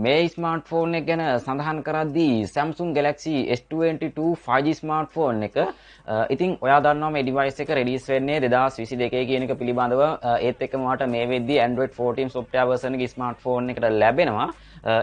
මේ ස්මාර්ට්ෆෝන් එක ගැන සඳහන් කරද්දී Samsung Galaxy S22 5G smartphone එක ඉතින් ඔයා දන්නවා මේ ඩිවයිස් එක රිලීස් වෙන්නේ 2022 කියන එක පිළිබඳව ඒත් එක්කම වාට මේ වෙද්දී Android 14 software version එකේ ස්මාර්ට්ෆෝන් එකට ලැබෙනවා.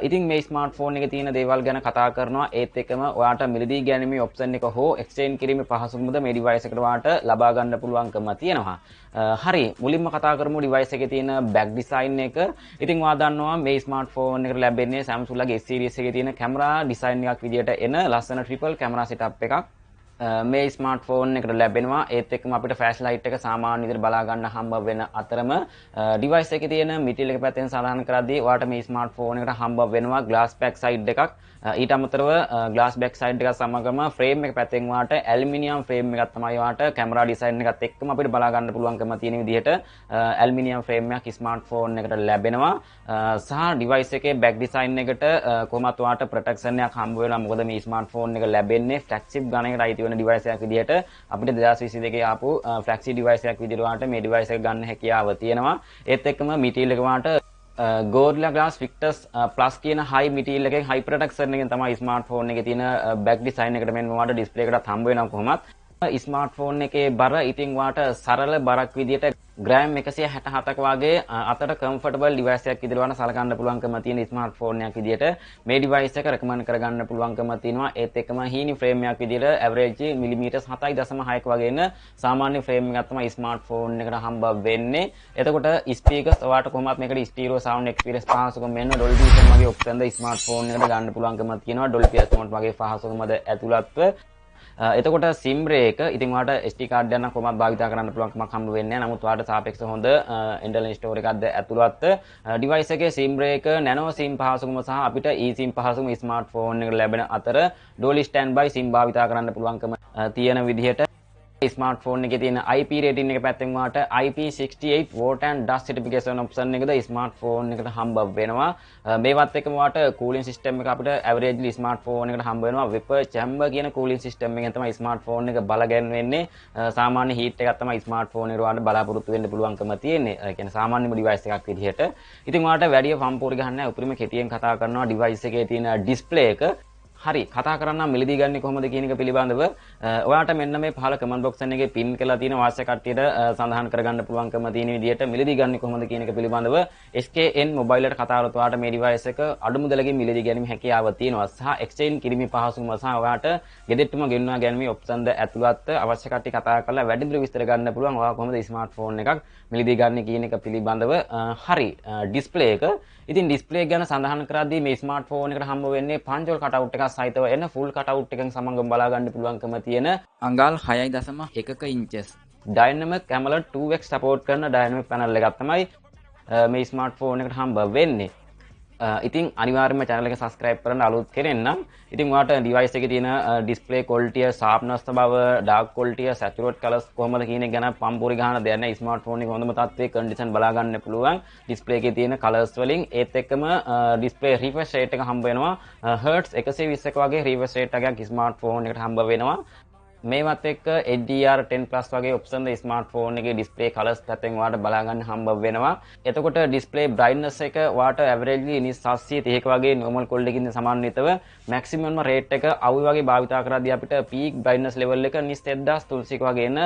ඉතින් මේ ස්මාර්ට්ෆෝන් එකේ තියෙන දේවල් ගැන කතා කරනවා ඒත් එක්කම ඔයාට මිලදී ගැනීමේ ඔප්ෂන් එක හෝ එක්ස්චේන්ජ් කිරීමේ පහසුකමද මේ ඩිවයිස් එකට වාට ලබා ගන්න පුළුවන්කම තියෙනවා. හරි මුලින්ම කතා කරමු ඩිවයිස් එකේ තියෙන බෑක් ඩිසයින් එක. ඉතින් ඔයා දන්නවා මේ ස්මාර්ට්ෆෝන් එකට ලැබෙන්නේ Samsung ලගේ S series එකේ තියෙන කැමරා ඩිසයින් එකක් විදියට එන ලස්සන ට්‍රිපල් කැමරා සෙටප් එකක් මේ ස්මාර්ට්ෆෝන් එකට ලැබෙනවා. ඒත් එක්කම අපිට ෆ්ලෑෂ් ලයිට් එක සාමාන්‍ය විදිහට බලා ගන්න හම්බ වෙන අතරම ඩිවයිස් එකේ තියෙන මිටිල් එක පැත්තෙන් සලහන් කරද්දී ඔයාලට මේ ස්මාර්ට්ෆෝන් එකට හම්බ වෙනවා ග්ලාස් බෑක් සයිඩ් එකක්. ඊට අමතරව ග්ලාස් බෑක් සයිඩ් එක සමගම ෆ්‍රේම් එක පැත්තෙන් වාට ඇලුමිනියම් ෆ්‍රේම් එකක් තමයි වාට කැමරා ඩිසයින් එකත් එක්කම අපිට බලා ගන්න පුළුවන්කම තියෙන විදිහට ඇලුමිනියම් ෆ්‍රේම් එකක් ස්මාර්ට්ෆෝන් එකට ලැබෙනවා. සහ ඩිවයිස් එකේ බෑක් ඩිසයින් එකට කොහොමත් වාට ප්‍රොටෙක්ෂන් එකක් හම්බ වෙනවා. මොකද මේ ස්මාර්ට්ෆෝන් එක ලැබෙන්නේ ෆ්ලැග්ෂිප් ගණයකට අයිති වෙන ඩිවයිස් එකක් විදිහට අපිට 2022 ආපු ෆ්ලැග්ෂිප් ඩිවයිස් එකක් විදිහට වාට මේ ඩිවයිස් එක ගන්න හැකියාව තියෙනවා. ඒත් එක්කම මිටිල් එක වාට Gorilla Glass Victus Plus කියන high material එකෙන් high protection එකෙන් තමයි ස්මාර්ට්ෆෝන් එකේ තියෙන back design එකට මෙන්න වාට ඩිස්ප්ලේ එකටත් හම්බ වෙනවා කොහොමත්. ස්මාර්ට්ෆෝන් එකේ බර ඉතින් වාට සරල බරක් විදියට ග්‍රෑම් 167ක් වගේ අතට කම්ෆර්ටබල් ඩිවයිස් එකක් විදිහට වань සලකන්න පුළුවන්කම තියෙන ස්මාර්ට්ෆෝන් එකක් විදියට මේ ඩිවයිස් එක රෙකමන්ඩ් කරගන්න පුළුවන්කම තියෙනවා. ඒත් එක්කම හීනි ෆ්‍රේම් එකක් විදියට ඇවරේජ් මිලිමීටර් 7.6ක් වගේ එන සාමාන්‍ය ෆ්‍රේම් එකක් තමයි ස්මාර්ට්ෆෝන් එකට හම්බ වෙන්නේ. එතකොට ස්පීකර්ස් ඔයාලට කොහොමත් මේකට ස්ටීරියෝ සවුන්ඩ් එක්ස්පීරියන්ස් පහසුකම් මෙන්න Dolby Vision වගේ ඔප්ෂන් ද ස්මාර්ට්ෆෝන් එකට ගන්න පුළුවන්කම තියෙනවා. Dolby Atmos වගේ පහසුකමද ඇතුළත්ව. එතකොට SIM එක ඉතින් ඔයාලට SD කාඩ් එකක් කොහොමද භාවිතා කරන්න පුළුවන්කමක් හම්බ වෙන්නේ නැහැ. නමුත් ඔයාලට සාපේක්ෂව හොඳ ඉන්ටර්නල් ස්ටෝර් එකක්ද ඇතුළත්. ඩිවයිස් එකේ SIM එක නැනෝ SIM පහසුකම සහ අපිට eSIM පහසුකම ස්මාර්ට්ෆෝන් එකට ලැබෙන අතර Dolby Standby SIM භාවිතා කරන්න පුළුවන්කම තියෙන විදිහට ස්මාර්ට්ෆෝන් එකේ තියෙන IP රේටින් එක පැත්තෙන් වාට IP68 water and dust certification option එකද ස්මාර්ට්ෆෝන් එකට හම්බ වෙනවා. මේවත් එක්කම වාට කූලින් සිස්ටම් එක අපිට ඇවරේජ්ලි ස්මාර්ට්ෆෝන් එකට හම්බ වෙනවා. Vapor chamber කියන කූලින් සිස්ටම් එකෙන් තමයි ස්මාර්ට්ෆෝන් එක බල ගැන්වෙන්නේ. සාමාන්‍ය හීට් එකක් තමයි ස්මාර්ට්ෆෝන් එකට වාට බලාපොරොත්තු වෙන්න පුළුවන්කම තියෙන්නේ. ඒ කියන්නේ සාමාන්‍යම ඩිවයිස් එකක් විදිහට. ඉතින් වාට වැඩි පම්පෝරි ගහන්න නැහැ. උපරිම කෙටියෙන් කතා කරනවා ඩිවයිස් එකේ තියෙන ඩිස්ප්ලේ එක. හරි කතා කරන්න මිලදී ගන්නේ කොහොමද කියන එක පිළිබඳව ඔයාලට මෙන්න මේ පහළ කමෙන්ට් බොක්ස් එකේ පින් කරලා තියෙන වාසිය කට්ටියට සඳහන් කරගන්න පුළුවන්කම තියෙන විදිහට මිලදී ගන්නේ කොහොමද කියන එක පිළිබඳව SKN මොබයිල් එකට කතා කරලා ඔයාලට මේ ඩිවයිස් එක අඩු මුදලකින් මිලදී ගැනීම හැකියාව තියෙනවා සහ එක්ස්චේන්ජ් කිරීමේ පහසුකම සහ ඔයාලට ගෙදෙට්ටම ගෙන්වා ගැනීමේ ඔප්ෂන් ද ඇතුළත් අවශ්‍ය කට්ටිය කතා කරලා වැඩිදුර විස්තර ගන්න පුළුවන් ඔයා කොහොමද ස්මාර්ට්ෆෝන් එකක් මිලදී ගන්න කියන එක පිළිබඳව හරි ඩිස්ප්ලේ එක ඉතින් ඩිස්ප්ලේ ගැන සඳහන් කරද්දී මේ ස්මාර්ට්ෆෝන් එකට හම්බ වෙන්නේ පංචෝල් කටවුට් එකක් සහිතව එන ෆුල් කටවුට් එකෙන් සමගම බලා ගන්න පුළුවන්කම තියෙන අඟල් 6.1 ඉන්චස් ඩයිනමික් AMOLED 2x සපෝට් කරන ඩයිනමික් පැනල් එකක් තමයි මේ ස්මාර්ට්ෆෝන් එකට හම්බ වෙන්නේ. ඉතින් අනිවාර්යයෙන්ම channel එක subscribe කරන්න අලුත් කෙනෙක් නම් ඉතින් ඔයාලට device එකේ තියෙන display quality sharpness බව dark quality saturate colors කොහොමද කියන එක ගැන පම්පුරි ගහන දෙයක් නැහැ. ස්මාර්ට්ෆෝන් එක හොඳම තත්ත්වයේ condition බලා ගන්න පුළුවන්. display එකේ තියෙන colors වලින් ඒත් එක්කම display refresh rate එක හම්බ වෙනවා. hertz 120ක වගේ refresh rate එකක් ස්මාර්ට්ෆෝන් එකට හම්බ වෙනවා. මේවත් එක්ක HDR10 Plus වගේ ඔප්ෂන් ද ස්මාර්ට්ෆෝන් එකේ ඩිස්ප්ලේ කලර්ස් පැත්තෙන් වාට බලා ගන්න හම්බ වෙනවා. එතකොට ඩිස්ප්ලේ බ්‍රයිට්නස් එක වාට ඇවරේජ්ලි 730ක වගේ normal quality එකකින් සමාන්විතව maximum rate එක අවුල් වගේ භාවිතා කරද්දී අපිට peak brightness level එක 7300ක වගේ එන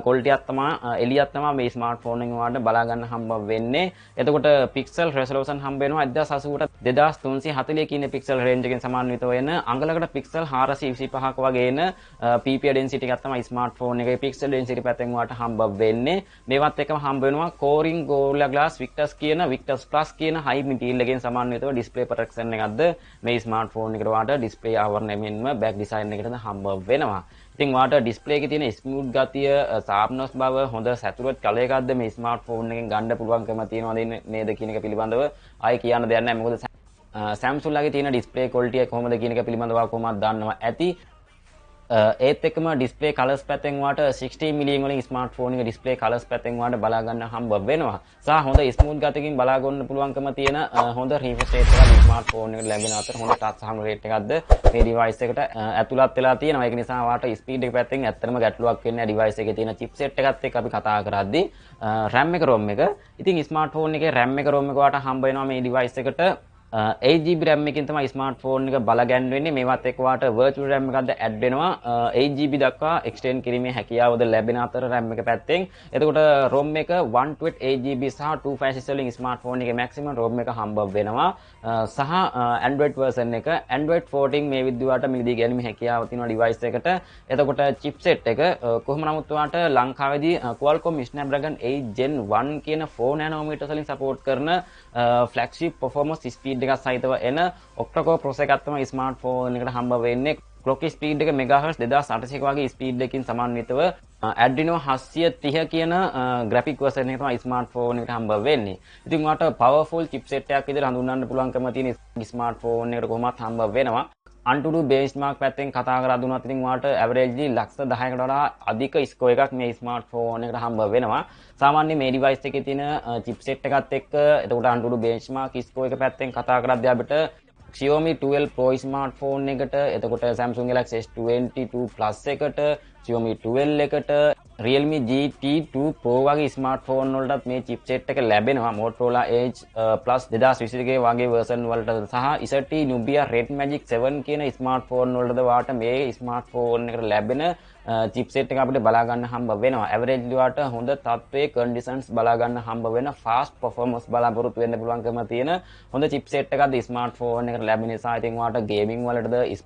quality එකක් තමයි එළියක් තමයි මේ ස්මාර්ට්ෆෝන් එකෙන් වාට බලා ගන්න හම්බ වෙන්නේ. එතකොට pixel resolution හම්බ වෙනවා 1080ට 2340 කියන pixel range එකෙන් සමාන්විතව එන අඟලකට pixel 425ක වගේ එන PPI density එකක් තමයි ස්මාර්ට්ෆෝන් එකේ pixel density පැත්තෙන් වාට හම්බ වෙන්නේ. මේවත් එක්කම හම්බ වෙනවා Coring Gorilla Glass Victus කියන Victus Plus කියන high material එකෙන් සමාන්විතව display protection එකක්ද මේ ස්මාර්ට්ෆෝන් එකට වාට display ආවරණය මෙන්ම back design එකටද හම්බ වෙනවා. ඉතින් වාට display එකේ තියෙන smooth ගතිය, sharpness බව, හොඳ saturate color එකක්ද මේ ස්මාර්ට්ෆෝන් එකෙන් ගන්න පුළුවන්කම තියෙනවද නේද කියන එක පිළිබඳව ආයෙ කියන්න දෙයක් නැහැ. මොකද Samsung ලගේ තියෙන display quality එක කොහොමද කියන එක පිළිබඳව කොහොමද දන්නවා ඇති. ඒත් එක්කම ඩිස්ප්ලේ කලර්ස් පැත්තෙන් වාට 60 මිලියන් වලින් ස්මාර්ට්ෆෝන් එක ඩිස්ප්ලේ කලර්ස් පැත්තෙන් වාට බලා ගන්න හම්බ වෙනවා. සහ හොඳ ස්මූත් ගතියකින් බලා ගන්න පුළුවන්කම තියෙන හොඳ රිෆ්‍රෙෂ් රේට් එකක් ස්මාර්ට්ෆෝන් එකට ලැබෙන අතර හොඳ ටච් සහන රේට් එකක්ද මේ ඩිවයිස් එකට ඇතුළත් වෙලා තියෙනවා. ඒක නිසා වාට ස්පීඩ් එක පැත්තෙන් ඇත්තටම ගැටලුවක් වෙන්නේ නැහැ. ඩිවයිස් එකේ තියෙන චිප්සෙට් එකත් එක්ක අපි කතා කරද්දී RAM එක ROM එක. ඉතින් ස්මාර්ට්ෆෝන් එකේ RAM එක ROM එක වාට හම්බ වෙනවා මේ ඩිවයිස් එකට 8GB RAM එකකින් තමයි ස්මාර්ට්ෆෝන් එක බලගන්න වෙන්නේ. මේවත් එක්ක වාට virtual RAM එකක්ද ඇඩ් වෙනවා. 8GB දක්වා extend කිරීමේ හැකියාවද ලැබෙන අතර RAM එක පැත්තෙන්. එතකොට ROM එක 128GB සහ 256 වලින් ස්මාර්ට්ෆෝන් එකේ maximum ROM එක හම්බ වෙනවා. සහ Android version එක Android 14 මේ විදිහට මිලදී ගැනීමේ හැකියාව තියෙනවා device එකට. එතකොට chipset එක කොහොම නමුත් වාට ලංකාවේදී Qualcomm Snapdragon 8 Gen 1 කියන 4 nanometers වලින් support කරන flagship performance speed එකක් සහිතව එන octa-core processor එකක් තමයි ස්මාර්ට්ෆෝන් එකට හම්බ වෙන්නේ. clock speed එක MHz 2800ක වගේ speed එකකින් සමන්විතව Adreno 730 කියන graphic version එක තමයි ස්මාර්ට්ෆෝන් එකට හම්බ වෙන්නේ. ඉතින් ඔයාලට powerful chipset එකක් විදිහට හඳුන්වන්න පුළුවන්කම තියෙන ස්මාර්ට්ෆෝන් එකට කොහොමත් හම්බ වෙනවා. Antutu benchmark පැත්තෙන් කතා කරලා දුන්නත් ඉතින් ඔයාලට averagely ලක්ෂ 10කට වඩා අධික ස්කෝර් එකක් මේ ස්මාර්ට්ෆෝන් එකට හම්බ වෙනවා. සාමාන්‍ය මේ device එකේ තියෙන chipset එකත් එක්ක එතකොට Antutu benchmark ස්කෝර් එක පැත්තෙන් කතා කරද්දී අපිට xiaomi 12 Pro smartphone එකට එතකොට Samsung Galaxy S22 Plus එකට xiaomi 12 එකට Realme GT2 Pro වගේ ස්මාර්ට්ෆෝන් වලටත් මේ chipset එක ලැබෙනවා. Motorola Edge Plus 2022 වගේ version වලට සහ S30 Nubia Red Magic 7 කියන ස්මාර්ට්ෆෝන් වලටද වාට මේ ස්මාර්ට්ෆෝන් එකට ලැබෙන chipset එක අපිට බලා ගන්න හම්බ වෙනවා. average වාට හොඳ තත්ත්වයේ conditions බලා ගන්න හම්බ වෙන fast performance බලාපොරොත්තු වෙන්න පුළුවන්කම තියෙන හොඳ chipset එකක්ද ස්මාර්ට්ෆෝන් එකට ලැබෙන නිසා ඉතින් වාට gaming වලටද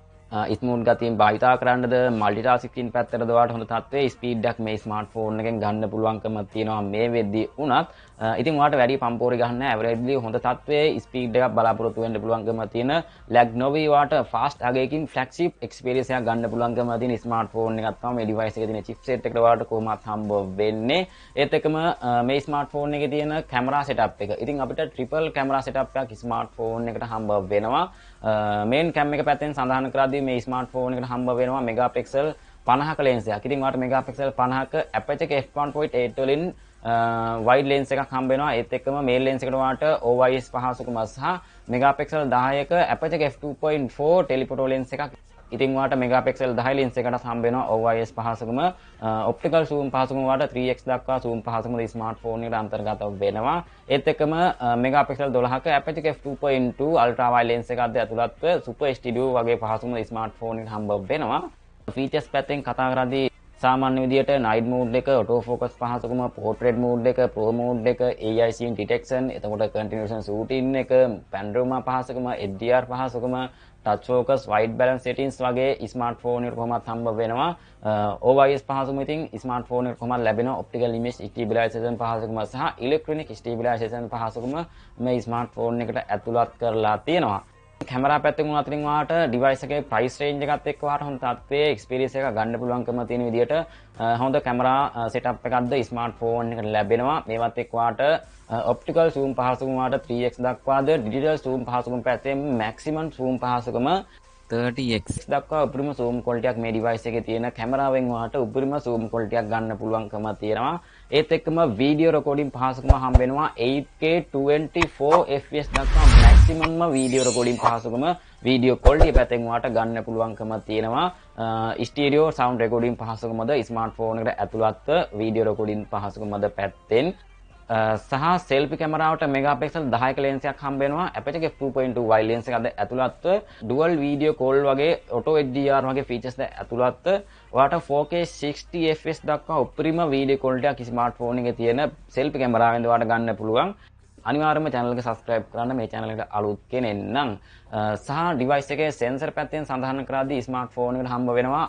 ස්මූත් ගතියෙන් භාවිතා කරන්නද මල්ටිටාස්කින් පැත්තටද වාට හොඳ තත්ත්වයේ ස්පීඩ් එකක් මේ ස්මාර්ට්ෆෝන් එකෙන් ගන්න පුළුවන්කම තියෙනවා මේ වෙද්දී උනත් ඉතින් වාට වැඩි පම්පෝරි ගන්න ඇවරේජ්ලි හොඳ තත්ත්වයේ ස්පීඩ් එකක් බලාපොරොත්තු වෙන්න පුළුවන්කම තියෙන lag නොවි වාට ෆාස්ට් අගයකින් ෆ්ලැග්ෂිප් එක්ස්පීරියන්ස් එකක් ගන්න පුළුවන්කම තියෙන ස්මාර්ට්ෆෝන් එකක් තමයි මේ ඩිවයිස් එකේ තියෙන chipset එකට වාට කොහොමත් හම්බ වෙන්නේ ඒත් එක්කම මේ ස්මාර්ට්ෆෝන් එකේ තියෙන කැමරා සෙටප් එක ඉතින් අපිට ට්‍රිපල් කැමරා සෙටප් එකක් ස්මාර්ට්ෆෝන් එකට හම්බ වෙනවා මේන් කැම් එක පැත්තෙන් සඳහන් කරද්දී මේ ස්මාර්ට්ෆෝන් එකට හම්බ වෙනවා මෙගාපික්සල් 50ක ලෙන්ස් එකක්. ඉතින් වාට මෙගාපික්සල් 50ක aperture එක f1.8 වලින් wide lens එකක් හම්බ වෙනවා. ඒත් එක්කම main lens එකට වාට OIS පහසුකම සහ මෙගාපික්සල් 10ක aperture එක f2.4 telephoto lens එකක්. ඉතින් වාට මෙගාපික්සල් 10 lens එකකට හම්බ වෙනවා OIS පහසුකම. optical zoom පහසුකම වාට 3x දක්වා zoom පහසුකම ස්මාර්ට්ෆෝන් එකට අන්තර්ගත වෙනවා. ඒත් එක්කම මෙගාපික්සල් 12ක aperture එක f2.2 ultra wide lens එකක්ද ඇතුළත්ව super studio වගේ පහසුකම ස්මාර්ට්ෆෝන් එකට හම්බ වෙනවා. features පැත්තෙන් කතා කරද්දී සාමාන්‍ය විදියට night mode එක auto focus පහසුකම portrait mode එක pro mode එක AI scene detection එතකොට continuous shooting එක panorama පහසුකම HDR පහසුකම touch focus white balance settings වගේ ස්මාර්ට්ෆෝන් එකට කොහොමත් හම්බ වෙනවා OIS පහසුකම ඉතින් ස්මාර්ට්ෆෝන් එකට කොහොමත් ලැබෙනවා optical image stabilization පහසුකම සහ electronic stabilization පහසුකම මේ ස්මාර්ට්ෆෝන් එකට ඇතුළත් කරලා තියෙනවා කැමරා පැත්තෙන් උනත් ඉතින් වාට ඩිවයිස් එකේ ප්‍රයිස් රේන්ජ් එකත් එක්ක වාට හොඳ තත්ත්වයේ එක්ස්පීරියන්ස් එකක් ගන්න පුළුවන්කම තියෙන විදිහට හොඳ කැමරා සෙටප් එකක්ද ස්මාර්ට්ෆෝන් එකට ලැබෙනවා මේවත් එක්ක වාට ඔප්ටිකල් zoom පහසුකම වාට 3x දක්වාද ඩිජිටල් zoom පහසුකම පැත්තෙන් මැක්සිමම් zoom පහසුකම 30x දක්වා උපරිම zoom quality එකක් මේ device එකේ තියෙන කැමරාවෙන් වාට උපරිම zoom quality එකක් ගන්න පුළුවන්කම තියෙනවා ඒත් එක්කම video recording පහසුකම හම්බ වෙනවා 8K 24 fps දක්වා maximum video recording පහසුකම video quality පැත්තෙන් වාට ගන්න පුළුවන්කම තියෙනවා stereo sound recording පහසුකමද smartphone එකට ඇතුළත්ව video recording පහසුකමද පැත්තෙන් සහ selfie කැමරාවට මෙගාපික්සල් 10ක lens එකක් හම්බ වෙනවා aperture එක 2.2 wide lens එකක්ද ඇතුළත්ව dual video call වගේ auto HDR වගේ features ද ඇතුළත්ව ඔයාට 4K 60 fps දක්වා උපරිම video quality එකක් ස්මාර්ට්ෆෝන් එකේ තියෙන selfie කැමරාවෙන්ද ඔයාට ගන්න පුළුවන් අනිවාර්යයෙන්ම channel එක subscribe කරන්න මේ channel එකට අලුත් කෙනෙක් නම් සහ device එකේ sensor පැත්තෙන් සඳහන් කරද්දී ස්මාර්ට්ෆෝන් එකට හම්බ වෙනවා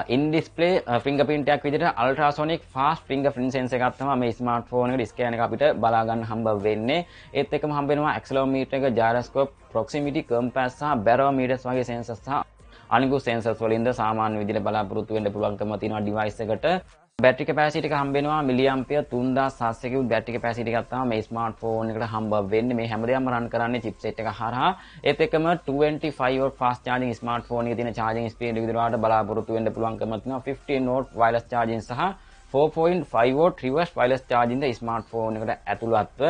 in display fingerprint එකක් විදිහට ultrasonic fast fingerprint sensor එකක් තමයි මේ ස්මාර්ට්ෆෝන් එකට ස්කෑන් එක අපිට බලා ගන්න හම්බ වෙන්නේ ඒත් එක්කම හම්බ වෙනවා accelerometer එක gyroscope proximity compass සහ barometers වගේ sensors සහ අනිකුත් sensors වලින්ද සාමාන්‍ය විදිහට බලාපොරොත්තු වෙන්න පුළුවන්කම තියෙනවා device එකට battery capacity එක හම්බ වෙනවා milliampere 3700 ක battery capacity එකක් තමයි මේ ස්මාර්ට්ෆෝන් එකට හම්බ වෙන්නේ මේ හැමදේම run කරන්නේ chipset එක හරහා ඒත් එක්කම 225 watt fast charging ස්මාර්ට්ෆෝන් එකේ තියෙන charging speed එක විදිහට බලාපොරොත්තු වෙන්න පුළුවන්කම තියෙනවා 15 watt wireless charging සහ 4.5 watt reverse wireless charging ද ස්මාර්ට්ෆෝන් එකට ඇතුළත්ව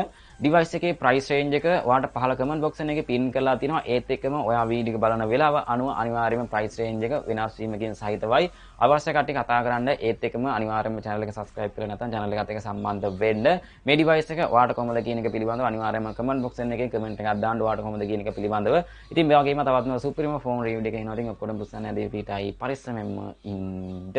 device එකේ price range එක ඔයාලට පහළ comment box එකේ pin කරලා තියෙනවා. ඒත් එක්කම ඔයා වීඩියෝ එක බලන වෙලාව අනුව අනිවාර්යයෙන්ම price range එක වෙනස් වීමකින් සහිතවයි. අවශ්‍ය කට්ටිය කතා කරන්න. ඒත් එක්කම අනිවාර්යයෙන්ම channel එක subscribe කරලා නැත්නම් channel එකත් එක්ක සම්බන්ධ වෙන්න. මේ device එක ඔයාලට කොහොමද කියන එක පිළිබඳව අනිවාර්යයෙන්ම comment box එකේ comment එකක් දාන්න. ඔයාලට කොහොමද කියන එක පිළිබඳව. ඉතින් මේ වගේම තවත් සුපිරිම phone review එකක් එනවා. ඉතින් ඔක්කොටම පුස්සන්න ඇදී පිටයි පරිස්සමෙන්ම ඉන්න.